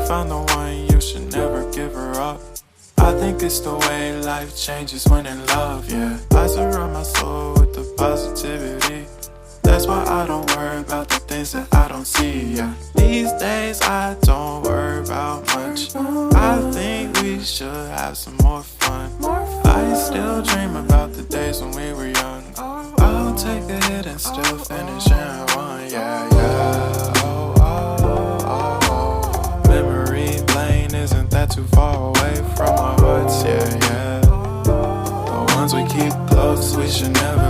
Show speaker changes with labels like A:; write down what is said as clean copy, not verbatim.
A: found the one, you should never give her up. I think it's the way life changes when in love, yeah. I surround my soul with the positivity. That's why I don't worry about the things that I don't see, yeah. These days I don't worry about much. I think we should have some more fun. I still dream about the days when we were young. I'll take a hit and still finish in one, yeah, yeah. Oh, oh, oh, oh. Memory lane isn't that too far away from our hearts, yeah, yeah. The ones we keep close, we should never